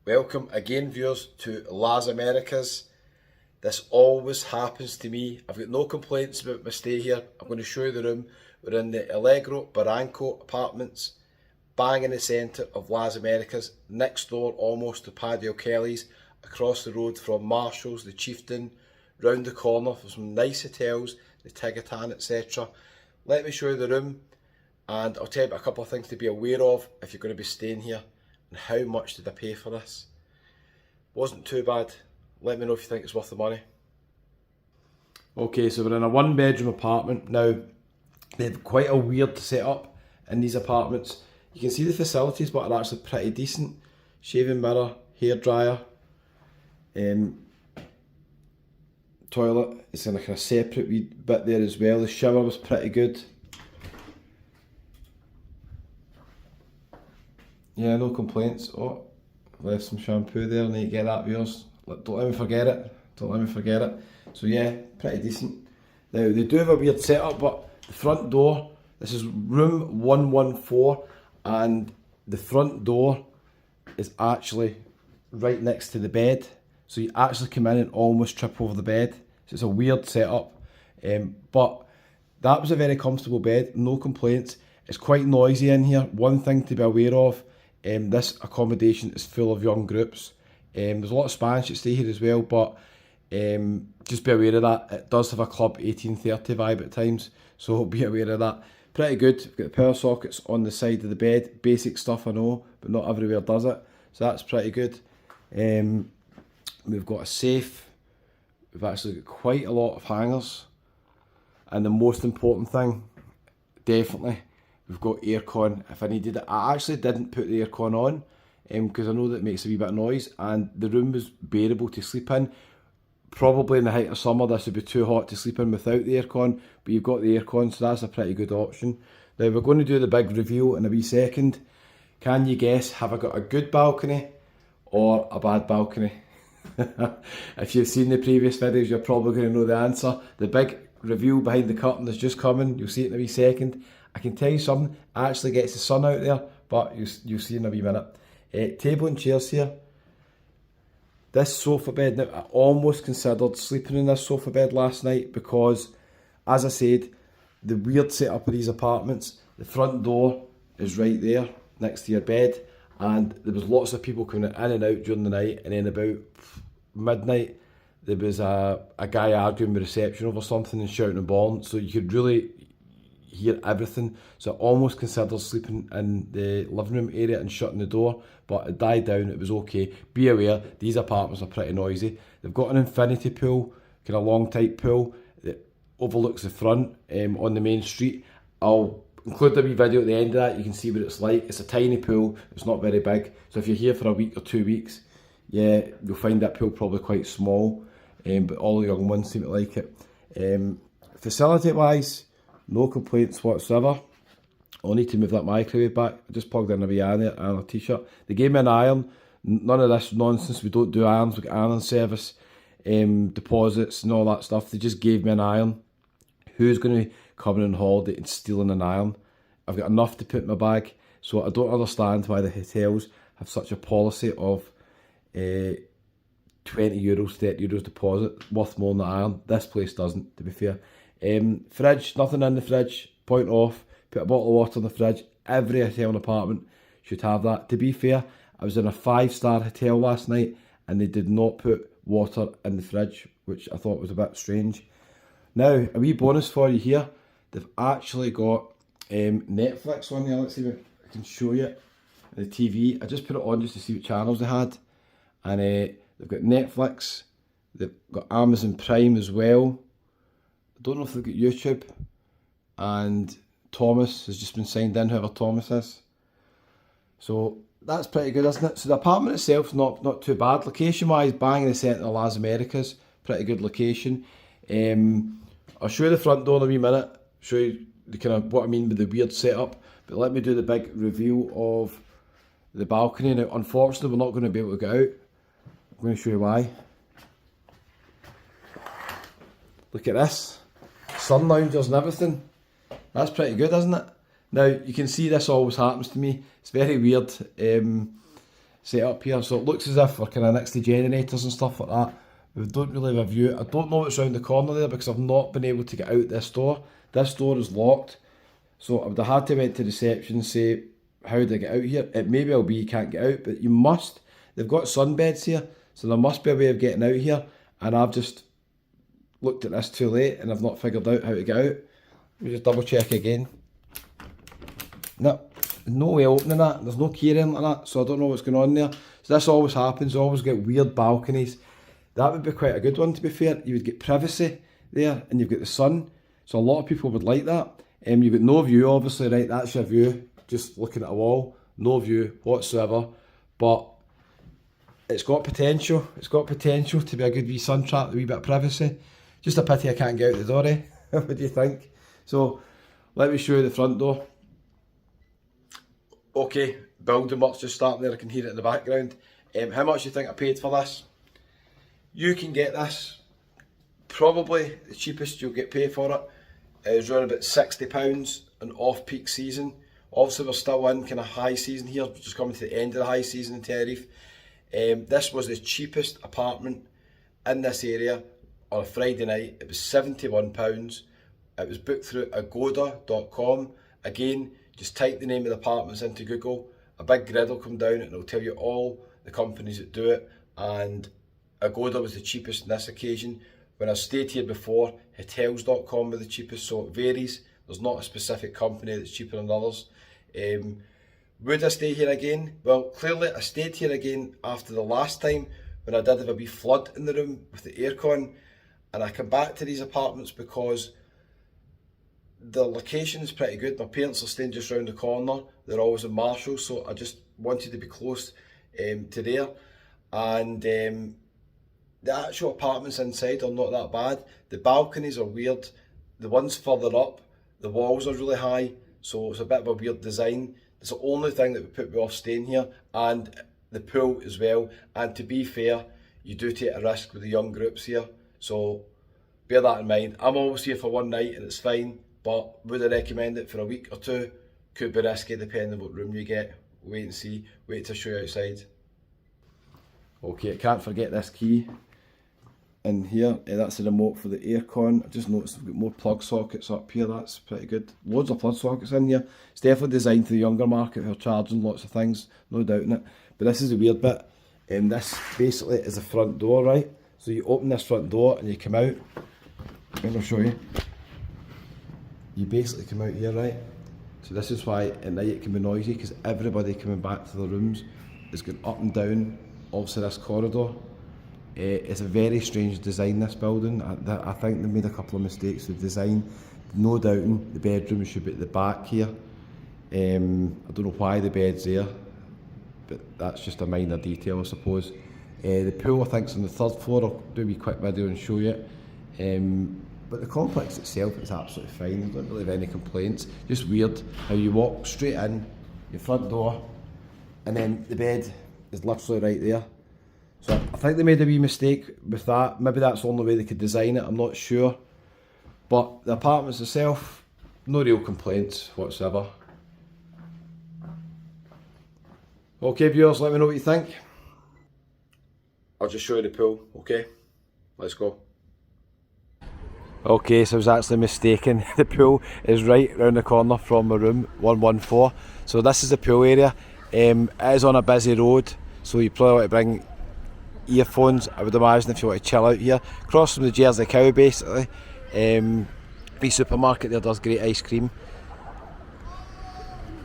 Welcome again, viewers, to Las Americas. This always happens to me. I've got no complaints about my stay here. I'm going to show you the room. We're in the Allegro Barranco apartments, bang in the centre of Las Americas, next door almost to Paddy O'Kelly's, across the road from Marshall's, the Chieftain, round the corner for some nice hotels, the Tigatan, etc. Let me show you the room, and I'll tell you about a couple of things to be aware of if you're going to be staying here. And how much did I pay for this? Wasn't too bad. Let me know if you think it's worth the money. Okay, so we're in a one bedroom apartment. Now, they've quite a weird setup in these apartments. You can see the facilities, but are actually pretty decent. Shaving mirror, hairdryer, toilet. It's in a kind of separate wee bit there as well. The shower was pretty good. Yeah, no complaints. Oh, left some shampoo there, need to get that, viewers. Don't let me forget it. Don't let me forget it. So yeah, pretty decent. Now, they do have a weird setup, but the front door, this is room 114, and the front door is actually right next to the bed. So you actually come in and almost trip over the bed. So it's a weird setup. But that was a very comfortable bed, no complaints. It's quite noisy in here. One thing to be aware of, this accommodation is full of young groups. There's a lot of Spanish that stay here as well, but just be aware of that. It does have a Club 1830 vibe at times, so be aware of that. Pretty good. We've got the power sockets on the side of the bed. Basic stuff, I know, but not everywhere does it. So that's pretty good. We've got a safe. We've actually got quite a lot of hangers. And the most important thing, definitely, we've got aircon if I needed it. I actually didn't put the aircon on because I know that it makes a wee bit of noise, and the room was bearable to sleep in. Probably in the height of summer this would be too hot to sleep in without the aircon, but you've got the aircon, so that's a pretty good option. Now we're going to do the big reveal in a wee second. Can you guess, have I got a good balcony or a bad balcony? If you've seen the previous videos, you're probably going to know the answer. The big reveal behind the curtain is just coming. You'll see it in a wee second. I can tell you something, it actually gets the sun out there, but you'll see in a wee minute. Table and chairs here. This sofa bed, now I almost considered sleeping in this sofa bed last night because, as I said, the weird setup of these apartments, the front door is right there next to your bed, and there was lots of people coming in and out during the night, and then about midnight there was a guy arguing with reception over something and shouting and bawling, so you could really hear everything. So I almost considered sleeping in the living room area and shutting the door, but it died down, it was okay. Be aware, these apartments are pretty noisy. They've got an infinity pool, kind of long type pool that overlooks the front on the main street. I'll include a wee video at the end of that, you can see what it's like. It's a tiny pool, it's not very big, so if you're here for a week or 2 weeks, yeah, you'll find that pool probably quite small, but all the young ones seem to like it. Facility wise, no complaints whatsoever. I'll need to move that microwave back. I just plugged in a wee iron there and a t-shirt. They gave me an iron. None of this nonsense. We don't do irons. We get iron service, deposits and all that stuff. They just gave me an iron. Who's going to come in on holiday and stealing an iron? I've got enough to put in my bag. So I don't understand why the hotels have such a policy of €20, €30 deposit worth more than the iron. This place doesn't, to be fair. Fridge, nothing in the fridge, point off. Put a bottle of water in the fridge. Every hotel and apartment should have that. To be fair, I was in a 5-star hotel last night and they did not put water in the fridge, which I thought was a bit strange. Now, a wee bonus for you here. They've actually got Netflix on there. Let's see if I can show you the TV. I just put it on just to see what channels they had. And they've got Netflix. They've got Amazon Prime as well. I don't know if they've got YouTube, and Thomas has just been signed in, whoever Thomas is. So that's pretty good, isn't it? So the apartment itself's not too bad. Location wise, bang in the centre of Las Americas, pretty good location. I'll show you the front door in a wee minute, show you the kind of what I mean with the weird setup, but let me do the big reveal of the balcony. Now unfortunately we're not going to be able to get out. I'm going to show you why. Look at this. Sun loungers and everything. That's pretty good, isn't it? Now, you can see this always happens to me. It's very weird. set up here, so it looks as if we're kind of next to generators and stuff like that. We don't really have a view. I don't know what's around the corner there because I've not been able to get out this door. This door is locked, so I would have had to went to reception and say, how do I get out here? It may well be you can't get out, but you must. They've got sunbeds here, so there must be a way of getting out here, and I've just looked at this too late and I've not figured out how to get out. Let me just double check again. No, no way opening that. There's no key or anything like that, so I don't know what's going on there. So this always happens. You always get weird balconies. That would be quite a good one, to be fair. You would get privacy there, and you've got the sun, so a lot of people would like that. You've got no view, obviously, right? That's your view, just looking at a wall. No view whatsoever, but it's got potential. It's got potential to be a good wee sun trap, a wee bit of privacy. Just a pity I can't get out the door, eh? What do you think? So, let me show you the front door. Okay, building work's just starting there. I can hear it in the background. How much do you think I paid for this? You can get this, probably the cheapest you'll get paid for it is around about £60 an off-peak season. Obviously we're still in kind of high season here, we're just coming to the end of the high season in Tenerife. This was the cheapest apartment in this area on a Friday night. It was £71. It was booked through agoda.com. Again, just type the name of the apartments into Google. A big grid will come down and it'll tell you all the companies that do it, and Agoda was the cheapest on this occasion. When I stayed here before, hotels.com were the cheapest, so it varies. There's not a specific company that's cheaper than others. Would I stay here again? Well, clearly I stayed here again after the last time when I did have a wee flood in the room with the aircon, and I come back to these apartments because the location is pretty good. My parents are staying just round the corner. They're always in Marshall, so I just wanted to be close to there. And the actual apartments inside are not that bad. The balconies are weird. The ones further up, the walls are really high, so it's a bit of a weird design. It's the only thing that would put me off staying here, and the pool as well. And to be fair, you do take a risk with the young groups here, so bear that in mind. I'm always here for one night and it's fine, but would I recommend it for a week or two? Could be risky depending on what room you get. Wait and see, wait till I show you outside. Okay, I can't forget this key in here. That's the remote for the aircon. I just noticed we've got more plug sockets up here. That's pretty good. Loads of plug sockets in here. It's definitely designed for the younger market who are charging lots of things, no doubt in it. But this is the weird bit. This basically is the front door, right? So you open this front door and you come out. I'll show you. You basically come out here, right? So this is why at night it can be noisy, because everybody coming back to their rooms is going up and down, obviously this corridor. It's a very strange design, this building. I think they made a couple of mistakes with design. No doubting the bedroom should be at the back here. I don't know why the bed's there, but that's just a minor detail, I suppose. The pool, I think, is on the third floor. I'll do a wee quick video and show you it. But the complex itself is absolutely fine. I don't really have any complaints. Just weird how you walk straight in, your front door, and then the bed is literally right there. So I think they made a wee mistake with that. Maybe that's the only way they could design it, I'm not sure. But the apartments itself, no real complaints whatsoever. Okay viewers, let me know what you think. I'll just show you the pool, okay? Let's go. Okay, so I was actually mistaken. The pool is right round the corner from my room, 114. So this is the pool area. It is on a busy road, so you probably want to bring earphones, I would imagine, if you want to chill out here. Across from the Jersey Cow, basically. Wee supermarket there does great ice cream.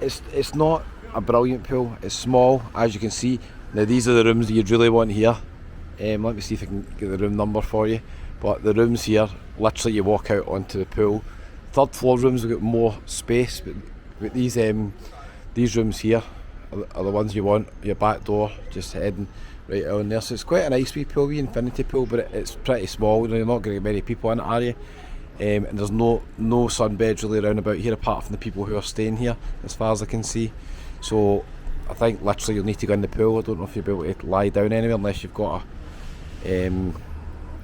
It's not a brilliant pool, it's small, as you can see. Now these are the rooms that you'd really want here. Let me see if I can get the room number for you. But the rooms here, literally you walk out onto the pool. Third floor rooms have got more space, but these rooms here are the ones you want. Your back door just heading right on there. So it's quite a nice wee pool, wee infinity pool, but it's pretty small. You're not going to get many people in it, are you? And there's no sunbeds really around about here, apart from the people who are staying here, as far as I can see. So I think literally you'll need to go in the pool. I don't know if you'll be able to lie down anywhere unless you've got a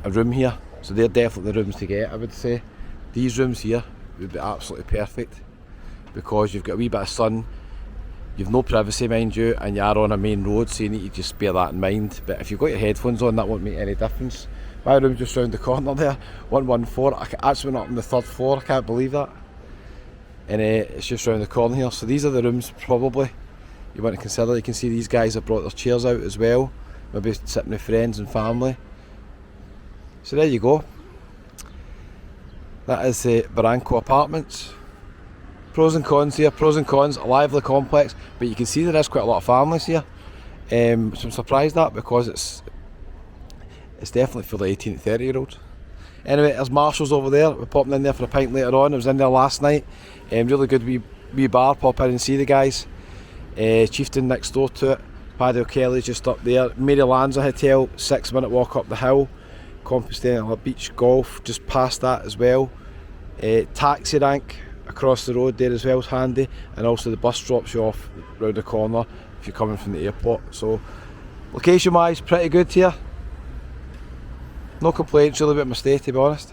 room here. So they're definitely the rooms to get, I would say. These rooms here would be absolutely perfect because you've got a wee bit of sun. You've no privacy, mind you, and you are on a main road, so you need to just bear that in mind. But if you've got your headphones on, that won't make any difference. My room's just round the corner there, 114. I actually went up on the 3rd floor, I can't believe that. And it's just round the corner here. So these are the rooms probably you want to consider. You can see these guys have brought their chairs out as well, maybe sitting with friends and family. So there you go. That is the Barranco Apartments. Pros and cons here, pros and cons, a lively complex, but you can see there is quite a lot of families here, which I'm surprised at, because it's definitely for the 18 to 30 year olds. Anyway, there's Marshall's over there. We're popping in there for a pint later on. I was in there last night, really good wee bar, pop in and see the guys. Chieftain next door to it, Paddy O'Kelly's just up there, Mary Lanza Hotel, 6-minute walk up the hill, Compostela Beach Golf just past that as well, taxi rank across the road there as well is handy, and also the bus drops you off round the corner if you're coming from the airport. So location wise, pretty good here, no complaints really about my stay, to be honest.